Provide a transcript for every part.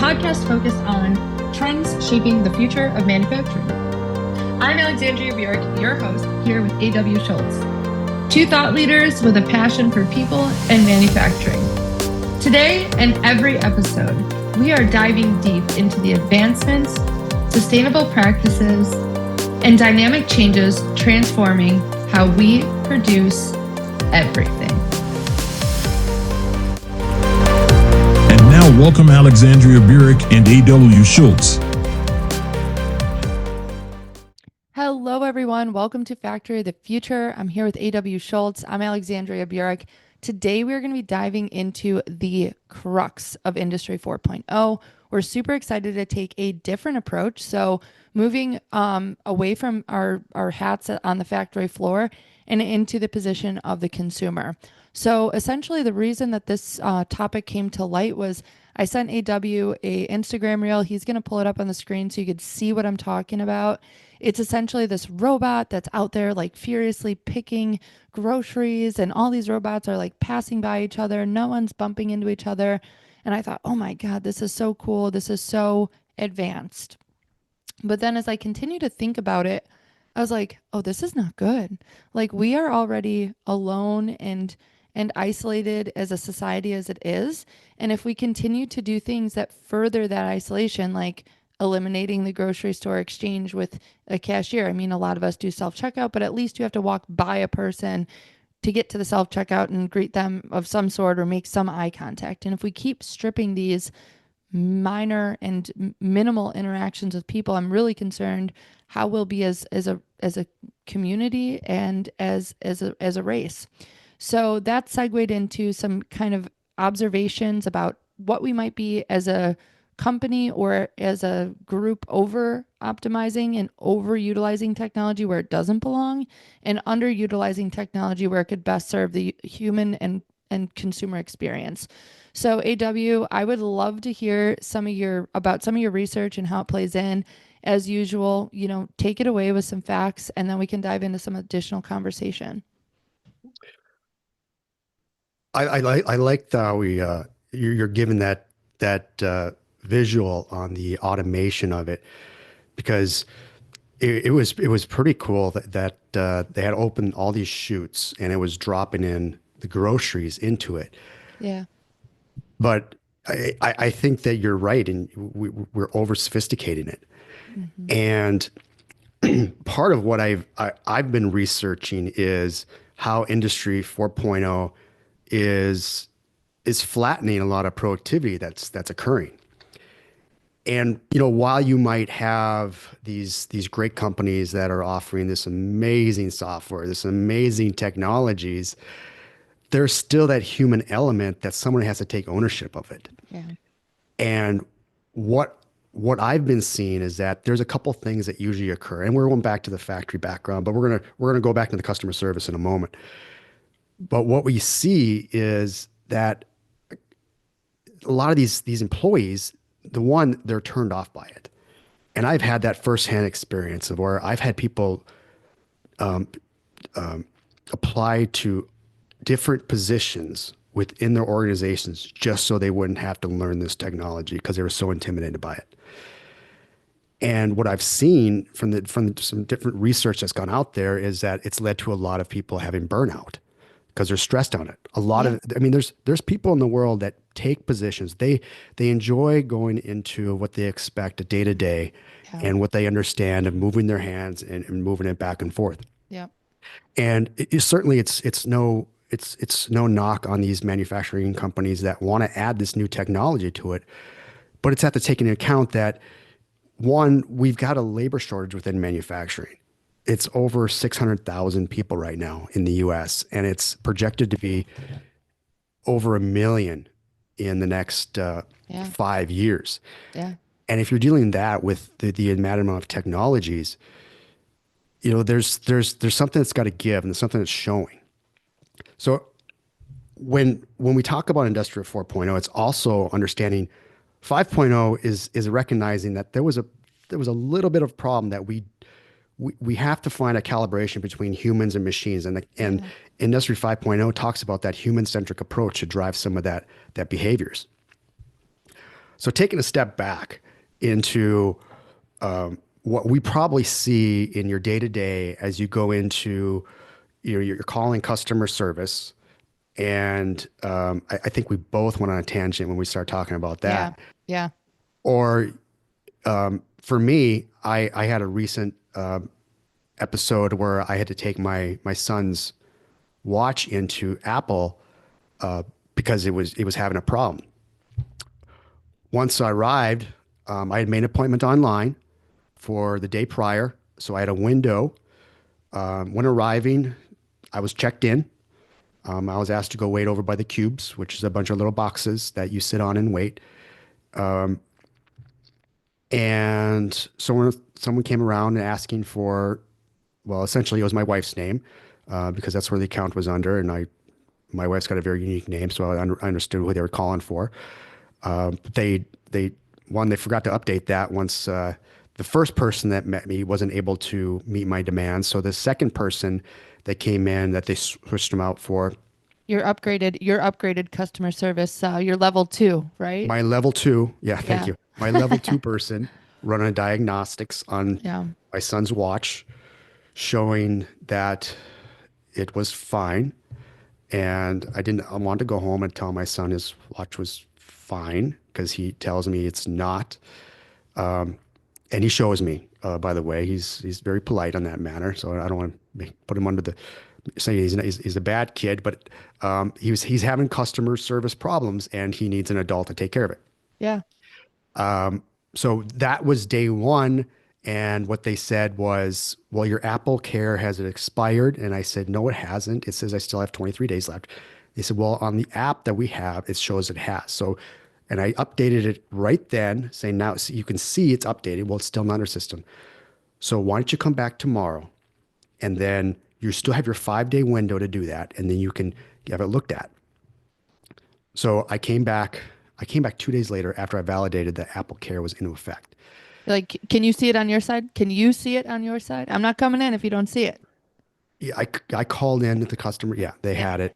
podcast focused on trends shaping the future of manufacturing. I'm Alexandria Burek, your host, here with A.W. Schultz, two thought leaders with a passion for people and manufacturing. Today and every episode, we are diving deep into the advancements, sustainable practices, and dynamic changes transforming how we produce everything. And now welcome Alexandria Burek and A.W. Schultz. Hello, everyone. Welcome to Factory of the Future. I'm here with A.W. Schultz. I'm Alexandria Burek. Today, we're going to be diving into the crux of Industry 4.0. We're super excited to take a different approach. So moving away from our hats on the factory floor and into the position of the consumer. So essentially, the reason that this topic came to light was I sent AW a Instagram reel. He's going to pull it up on the screen so you could see what I'm talking about. It's essentially this robot that's out there like furiously picking groceries, and all these robots are like passing by each other. No one's bumping into each other. And I thought, oh my God, this is so cool. This is so advanced. But then as I continue to think about it, I was like, oh, this is not good. Like, we are already alone and isolated as a society as it is. And if we continue to do things that further that isolation, like eliminating the grocery store exchange with a cashier. I mean, a lot of us do self-checkout, but at least you have to walk by a person to get to the self-checkout and greet them of some sort or make some eye contact. And if we keep stripping these minor and minimal interactions with people, I'm really concerned how we'll be as a community and as a race. So that segued into some kind of observations about what we might be as a company or as a group over optimizing and overutilizing technology where it doesn't belong, and underutilizing technology where it could best serve the human and consumer experience. So AW, I would love to hear some of your research and how it plays in. As usual, take it away with some facts, and then we can dive into some additional conversation. I like how you're given that visual on the automation of it, because it was pretty cool that they had opened all these chutes and it was dropping in the groceries into it. Yeah. But I think that you're right, and we're over sophisticating it. Mm-hmm. And part of what I've been researching is how Industry 4.0 is flattening a lot of productivity that's occurring. And while you might have these great companies that are offering this amazing software, this amazing technologies, there's still that human element that someone has to take ownership of it. Yeah. And what I've been seeing is that there's a couple things that usually occur, and we're going back to the factory background, but we're gonna go back to the customer service in a moment. But what we see is that a lot of these employees, they're turned off by it. And I've had that firsthand experience of where I've had people apply to different positions within their organizations just so they wouldn't have to learn this technology because they were so intimidated by it. And what I've seen from some different research that's gone out there is that it's led to a lot of people having burnout because they're stressed on it. There's people in the world that take positions. They enjoy going into what they expect a day to day and what they understand of moving their hands and moving it back and forth. Yeah. And certainly it's no knock on these manufacturing companies that want to add this new technology to it, but it's have to take into account that, one, we've got a labor shortage within manufacturing. It's over 600,000 people right now in the US, and it's projected to be over 1 million in the next 5 years. Yeah. And if you're dealing that with the amount of technologies, there's something that's got to give, and there's something that's showing. So when we talk about Industrial 4.0, it's also understanding 5.0 is recognizing that there was a little bit of problem that we have to find a calibration between humans and machines, and Industry 5.0 talks about that human-centric approach to drive some of that behaviors. So taking a step back into what we probably see in your day to day as you go into you're calling customer service, and I think we both went on a tangent when we started talking about Yeah. that. Yeah. Or for me, I had a recent episode where I had to take my son's watch into Apple because it was having a problem. Once I arrived, I had made an appointment online for the day prior, so I had a window. When arriving, I was checked in. I was asked to go wait over by the cubes, which is a bunch of little boxes that you sit on and wait. And someone came around and asking for, well, essentially it was my wife's name, because that's where the account was under, and my wife's got a very unique name, so I understood who they were calling for. They forgot to update that once the first person that met me wasn't able to meet my demands. So the second person that came in that they switched them out for, Your upgraded customer service, your level 2, right? my level two, yeah, thank Yeah. you. My level two person running diagnostics on Yeah. my son's watch, showing that it was fine. And I want to go home and tell my son his watch was fine because he tells me it's not. And he shows me, by the way, he's very polite on that manner. So I don't want to put him under the saying he's a bad kid, but he's having customer service problems and he needs an adult to take care of it. Yeah. So that was day one. And what they said was, well, your Apple Care has it expired? And I said, no, it hasn't. It says I still have 23 days left. They said, well, on the app that we have, it shows it has. So, and I updated it right then, saying now you can see it's updated. Well, it's still not in our system. So why don't you come back tomorrow? And then you still have your 5-day window to do that. And then you can have it looked at. So I came back 2 days later after I validated that Apple Care was in effect. Like, can you see it on your side? Can you see it on your side? I'm not coming in if you don't see it. Yeah, I called in to the customer. Yeah, they had it.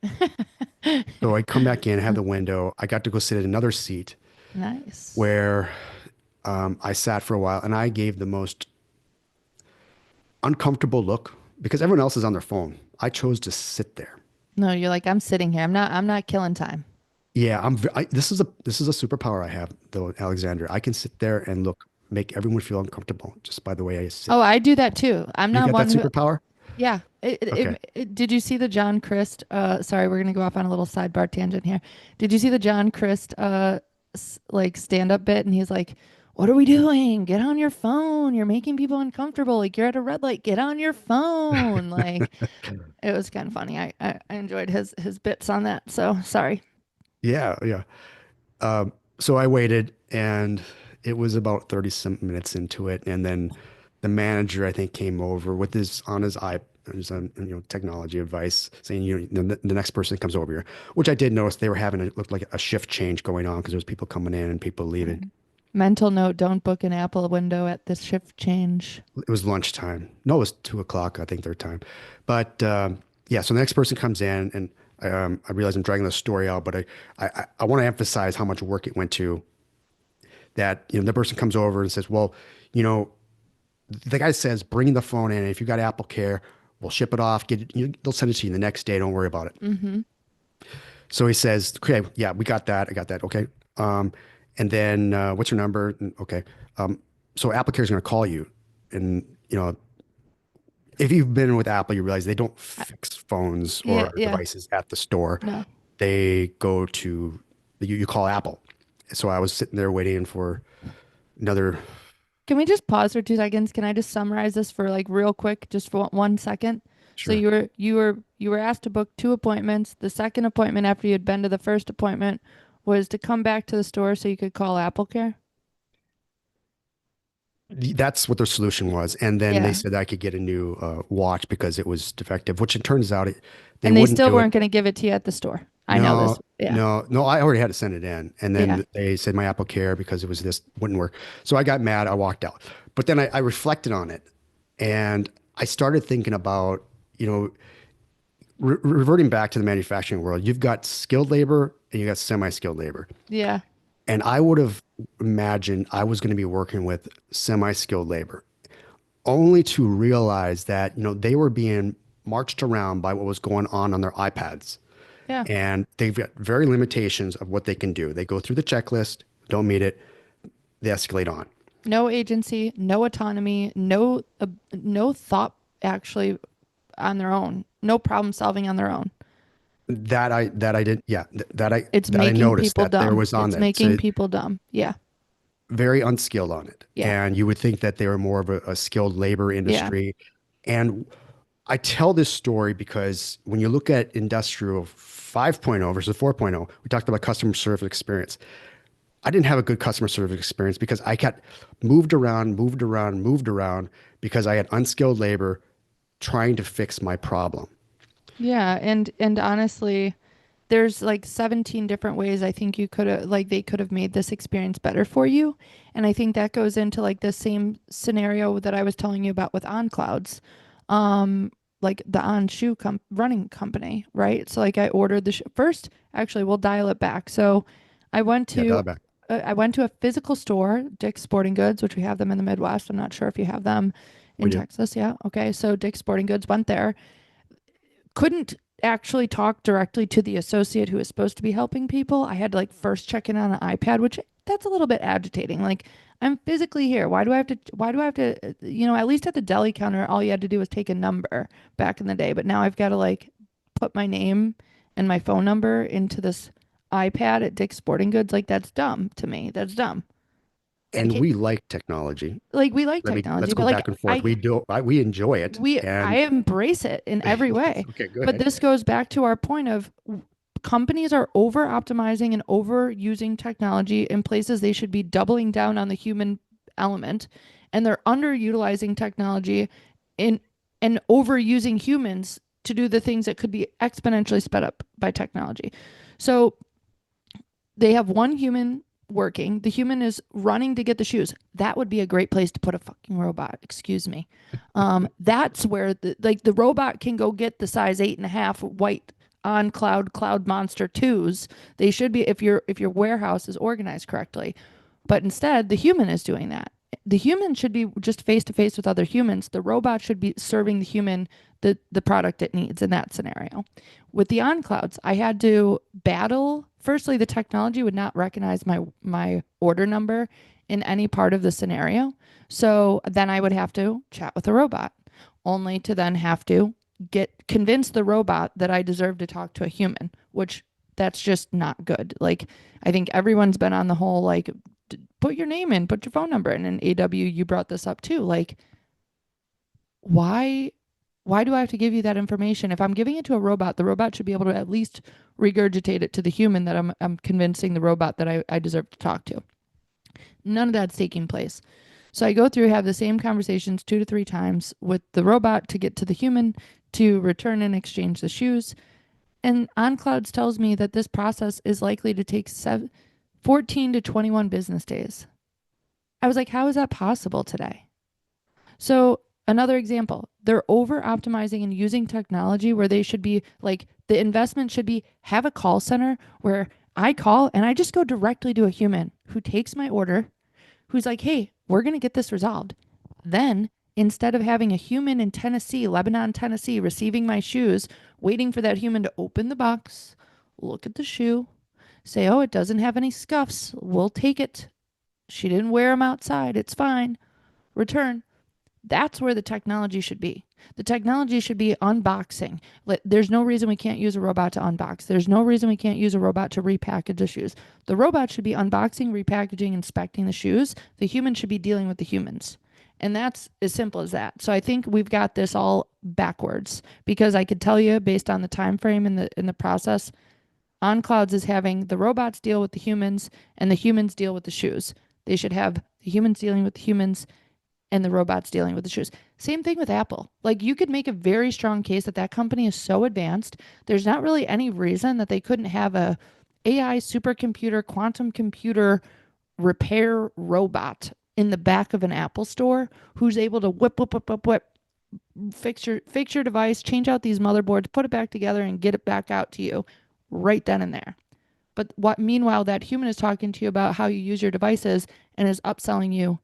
So I come back in, have the window. I got to go sit at another seat Nice. where I sat for a while, and I gave the most uncomfortable look because everyone else is on their phone. I chose to sit there. No, you're like, I'm sitting here. I'm not killing time. Yeah, this is a superpower I have though, Alexandria. I can sit there and make everyone feel uncomfortable just by the way I sit. Oh, I do that too. I'm You not got that one who, superpower? yeah. Okay. Did you see the John Christ? Sorry, we're gonna go off on a little sidebar tangent here. Did you see the John Christ like stand up bit? And he's like, "What are we doing? Get on your phone. You're making people uncomfortable. Like you're at a red light. Get on your phone." Like it was kind of funny. I enjoyed his bits on that. So sorry. Yeah, yeah. So I waited, and it was about 30 some minutes into it, and then the manager I think came over with his on his eye his technology advice saying the next person that comes over here, which I did notice they were having it looked like a shift change going on because there was people coming in and people leaving. Mental note: don't book an Apple window at the shift change. It was lunchtime. No, it was 2 o'clock, I think, their time. But yeah, so the next person comes in, and I realize I'm dragging the story out, but I want to emphasize how much work it went to. That the person comes over and says, well, the guy says, bring the phone in. If you got Apple Care, we'll ship it off. They'll send it to you the next day. Don't worry about it. Mm-hmm. So he says, okay, yeah, we got that. I got that. Okay. And then what's your number? Okay. So Apple Care is going to call you, and if you've been with Apple, you realize they don't fix phones or Yeah. devices at the store. No. They go to you call Apple. So I was sitting there waiting for another. Can we just pause for 2 seconds? Can I just summarize this for like real quick, just for 1 second? So Sure. you were asked to book 2 appointments. The second appointment after you had been to the first appointment was to come back to the store so you could call Apple Care. That's what their solution was, and then they Yeah. said I could get a new watch because it was defective, which it turns out they And they wouldn't still do it. weren't going to give it to you at the store. I know No, this. Yeah. no. I already had to send it in, and Yeah. then they said my Apple Care because it was this wouldn't work. So I got mad. I walked out. But then I reflected on it, and I started thinking about reverting back to the manufacturing world. You've got skilled labor and you got semi-skilled labor, Yeah. And I would have imagined I was going to be working with semi-skilled labor, only to realize that, they were being marched around by what was going on their iPads. Yeah. And they've got very limitations of what they can do. They go through the checklist, don't meet it, they escalate on. No agency, no autonomy, no thought actually on their own, no problem solving on their own. That I did, yeah, It's that I making noticed people that there dumb. was on It's that. making So people dumb. Yeah. very unskilled on it. Yeah. And you would think that they were more of a skilled labor Yeah. industry. And I tell this story because when you look at industrial 5.0 versus 4.0, we talked about customer service experience. I didn't have a good customer service experience because I got moved around because I had unskilled labor trying to fix my problem. Yeah, and honestly, there's like 17 different ways I think you could have like they could have made this experience better for you. And I think that goes into like the same scenario that I was telling you about with OnClouds. Like the On Shoe running company, right? So like I ordered the first, actually we'll dial it back. So I went Yeah, dial to it back. I went to a physical store, Dick's Sporting Goods, which we have them in the Midwest. I'm not sure if you have them We in do. Texas. Yeah. Okay. So Dick's Sporting Goods, went there, couldn't actually talk directly to the associate who is supposed to be helping people. I had to like first check in on an iPad, which that's a little bit agitating. Like I'm physically here. Why do I have to, at least at the deli counter, all you had to do was take a number back in the day. But now I've got to like put my name and my phone number into this iPad at Dick's Sporting Goods. Like that's dumb to me. That's dumb. And Like, we like technology. like we like Let's technology, go but like back and forth. We enjoy it. I And embrace it in every way. okay, go But ahead. this goes back to our point of companies are over optimizing and overusing technology in places they should be doubling down on the human element, and they're underutilizing technology in and overusing humans to do the things that could be exponentially sped up by technology. So they have one human working. The human is running to get the shoes. That would be a great place to put a fucking robot. Excuse me. That's where the robot can go get the size 8.5 white on cloud monster twos. They should be if your warehouse is organized correctly. But instead, the human is doing that. The human should be just face to face with other humans. The robot should be serving the human the product it needs in that scenario. With the OnClouds, I had to battle. Firstly, the technology would not recognize my order number in any part of the scenario. So then I would have to chat with the robot, only to then have to convince the robot that I deserve to talk to a human, which that's just not good. Like I think everyone's been on the whole like put your name in, put your phone number in. And AW, you brought this up too. Like why do I have to give you that information? If I'm giving it to a robot, the robot should be able to at least regurgitate it to the human that I'm convincing the robot that I deserve to talk to. None of that's taking place. So I go through, have the same conversations 2 to 3 times with the robot to get to the human to return and exchange the shoes. And OnClouds tells me that this process is likely to take 14 to 21 business days. I was like, how is that possible today? So another example, they're over optimizing and using technology where they should be like the investment should be have a call center where I call and I just go directly to a human who takes my order, who's like, hey, we're going to get this resolved. Then instead of having a human in Tennessee, Lebanon, Tennessee, receiving my shoes, waiting for that human to open the box, look at the shoe, say, oh, it doesn't have any scuffs. We'll take it. She didn't wear them outside. It's fine. Return. That's where the technology should be. The technology should be unboxing. There's no reason we can't use a robot to unbox. There's no reason we can't use a robot to repackage the shoes. The robot should be unboxing, repackaging, inspecting the shoes. The human should be dealing with the humans. And that's as simple as that. So I think we've got this all backwards because I could tell you based on the time frame in the process, OnClouds is having the robots deal with the humans and the humans deal with the shoes. They should have the humans dealing with the humans and the robots dealing with the shoes. Same thing with Apple. Like you could make a very strong case that that company is so advanced. There's not really any reason that they couldn't have a AI supercomputer, quantum computer repair robot in the back of an Apple store who's able to whip, fix your device, change out these motherboards, put it back together and get it back out to you right then and there. But what meanwhile that human is talking to you about how you use your devices and is upselling you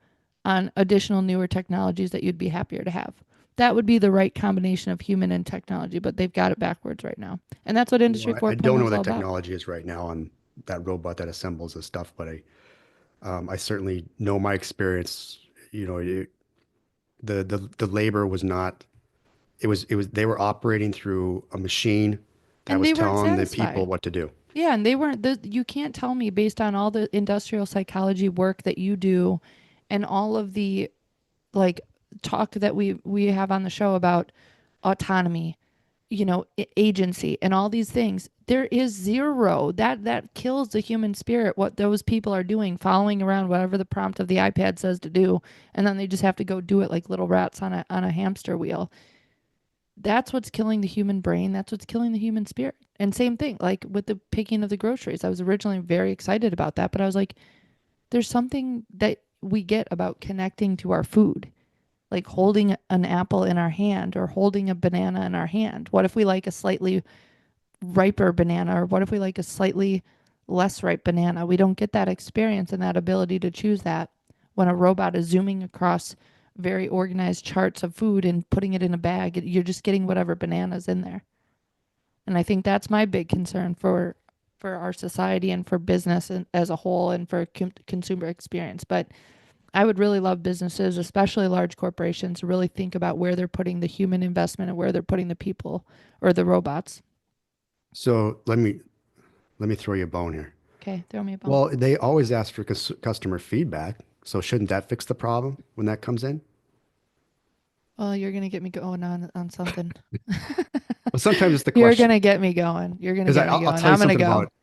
on additional newer technologies that you'd be happier to have. That would be the right combination of human and technology, but they've got it backwards right now. And that's what Industry I don't 4.0 know is what all the about. technology is right now on that robot that assembles the stuff, but I certainly know my experience. The labor was not. It was they were operating through a machine that And was they weren't telling the people satisfied. what to do. Yeah, and they weren't you can't tell me based on all the industrial psychology work that you do and all of the like talk that we have on the show about autonomy, agency and all these things. There is zero that kills the human spirit what those people are doing, following around whatever the prompt of the iPad says to do, and then they just have to go do it like little rats on a hamster wheel. That's what's killing the human brain. That's what's killing the human spirit. And same thing, like with the picking of the groceries. I was originally very excited about that, but I was like, there's something that we get about connecting to our food, like holding an apple in our hand or holding a banana in our hand. What if we like a slightly riper banana, or what if we like a slightly less ripe banana? We don't get that experience and that ability to choose that when a robot is zooming across very organized charts of food and putting it in a bag. You're just getting whatever banana's in there. And I think that's my big concern for our society and for business as a whole and for consumer experience. But I would really love businesses, especially large corporations, to really think about where they're putting the human investment and where they're putting the people or the robots. So let me throw you a bone here. Okay, throw me a bone. Well, they always ask for customer feedback. So shouldn't that fix the problem when that comes in? Well, you're gonna get me going on something. Well, sometimes it's the You're question. gonna get me going. You're gonna Because get me I'll going. tell you I'm gonna something go. about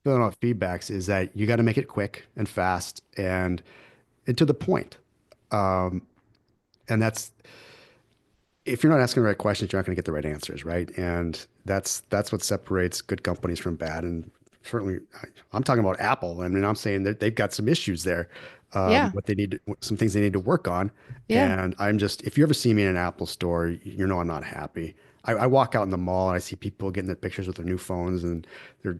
filling out feedbacks is that you got to make it quick and fast and to the point. Um, and that's if you're not asking the right questions, you're not going to get the right answers, right? And that's what separates good companies from bad. And certainly, I'm talking about Apple. I mean, I'm saying that they've got some issues there, Yeah, what they need, some things they need to work on. yeah. And if you ever see me in an Apple store, you know I'm not happy. I walk out in the mall and I see people getting the pictures with their new phones and they're,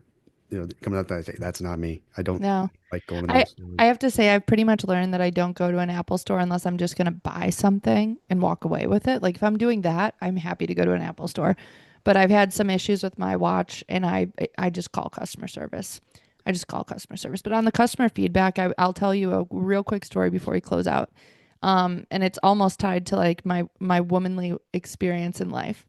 coming up. I think that's not me. I don't No. like going to I those I stores. have to say I've pretty much learned that I don't go to an Apple store unless I'm just gonna buy something and walk away with it. Like if I'm doing that, I'm happy to go to an Apple store. But I've had some issues with my watch and I just call customer service. I just call customer service. But on the customer feedback, I'll tell you a real quick story before we close out. And it's almost tied to like my womanly experience in life.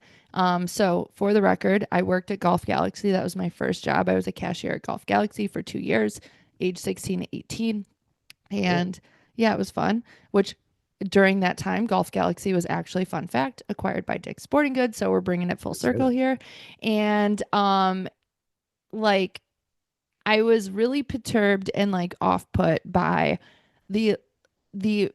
So for the record, I worked at Golf Galaxy. That was my first job. I was a cashier at Golf Galaxy for 2 years, age 16 to 18. Cool. And yeah, it was fun, which during that time, Golf Galaxy was actually, fun fact, acquired by Dick's Sporting Goods. So we're bringing it full Let's hear circle that. here. And like I was really perturbed and like off put by the the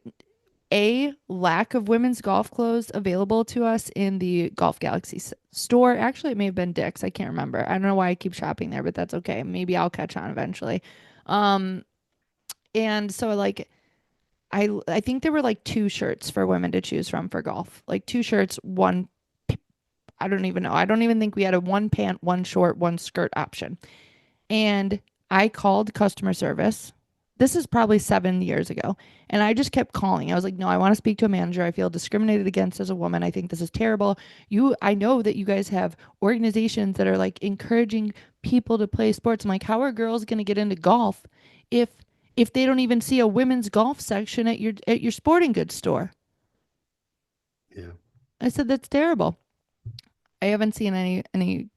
a lack of women's golf clothes available to us in the Golf Galaxy store. Actually, it may have been Dick's. I can't remember. I don't know why I keep shopping there, but that's okay. Maybe I'll catch on eventually. Um, and so like I think there were like two shirts for women to choose from for golf. Like two shirts, one I don't even know. I don't even think we had a one pant, one short, one skirt option. And I called customer service. This is probably 7 years ago. And I just kept calling. I was like, no, I want to speak to a manager. I feel discriminated against as a woman. I think this is terrible. I know that you guys have organizations that are like encouraging people to play sports. I'm like, how are girls going to get into golf if if they don't even see a women's golf section at your sporting goods store? Yeah. I said, that's terrible. I haven't seen any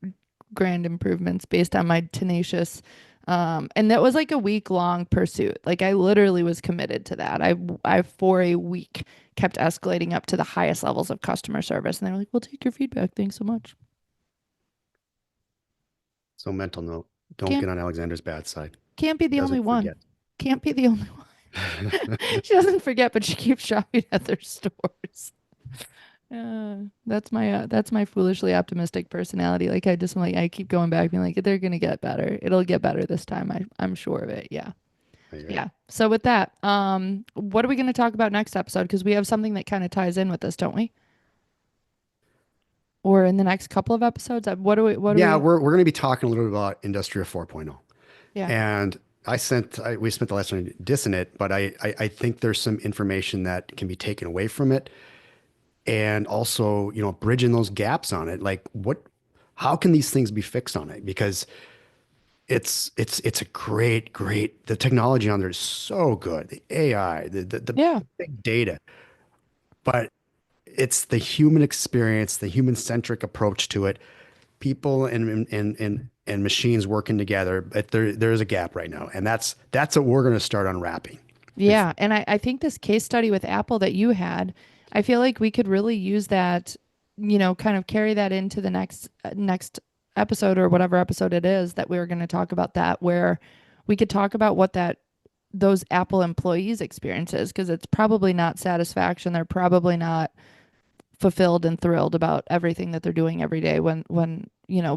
grand improvements based on my tenacious and that was like a week long pursuit. Like I literally was committed to that. I for a week kept escalating up to the highest levels of customer service and they were like, "We'll take your feedback. Thanks so much." So mental note, don't Can't get on Alexander's bad side. can't be He the only doesn't one. forget. Can't be the only one. She doesn't forget, but she keeps shopping at their stores. That's my foolishly optimistic personality. Like I just like I keep going back being like they're gonna get better. It'll get better this time. I'm sure of it. Yeah. Yeah. Yeah. So with that, what are we gonna talk about next episode? Because we have something that kind of ties in with this, don't we? Or in the next couple of episodes? What do we Yeah, we're going to be talking a little bit about Industria 4.0. Yeah. And we spent the last one dissing it, but I think there's some information that can be taken away from it. And also, bridging those gaps on it. Like how can these things be fixed on it? Because it's a great, the technology on there is so good. The AI, the big data, but it's the human experience, the human centric approach to it. People and machines working together, but there's a gap right now, and that's what we're going to start unwrapping. Yeah, and I think this case study with Apple that you had, I feel like we could really use that, kind of carry that into the next episode or whatever episode it is that we're going to talk about that, where we could talk about what those Apple employees experiences, because it's probably not satisfaction. They're probably not fulfilled and thrilled about everything that they're doing every day when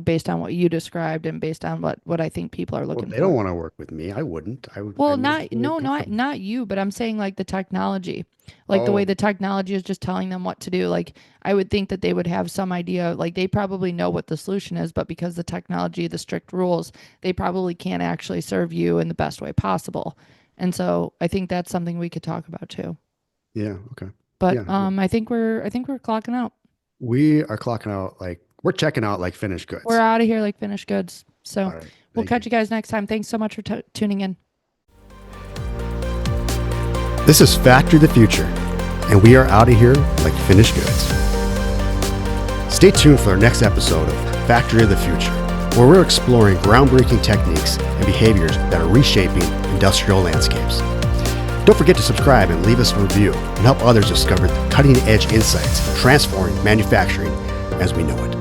based on what you described and based on what I think people are looking for. They don't want to work with me. I wouldn't. Well, not you, but I'm saying like the technology, like the way the technology is just telling them what to do. Like I would think that they would have some idea, like they probably know what the solution is, but because the technology, the strict rules, they probably can't actually serve you in the best way possible. And so I think that's something we could talk about too. Yeah. Okay. But I think we're clocking out. We are clocking out, like we're checking out like finished goods. We're out of here like finished goods. So we'll catch you guys next time. Thanks so much for tuning in. This is Factory of the Future, and we are out of here like finished goods. Stay tuned for our next episode of Factory of the Future, where we're exploring groundbreaking techniques and behaviors that are reshaping industrial landscapes. Don't forget to subscribe and leave us a review and help others discover the cutting-edge insights transforming manufacturing as we know it.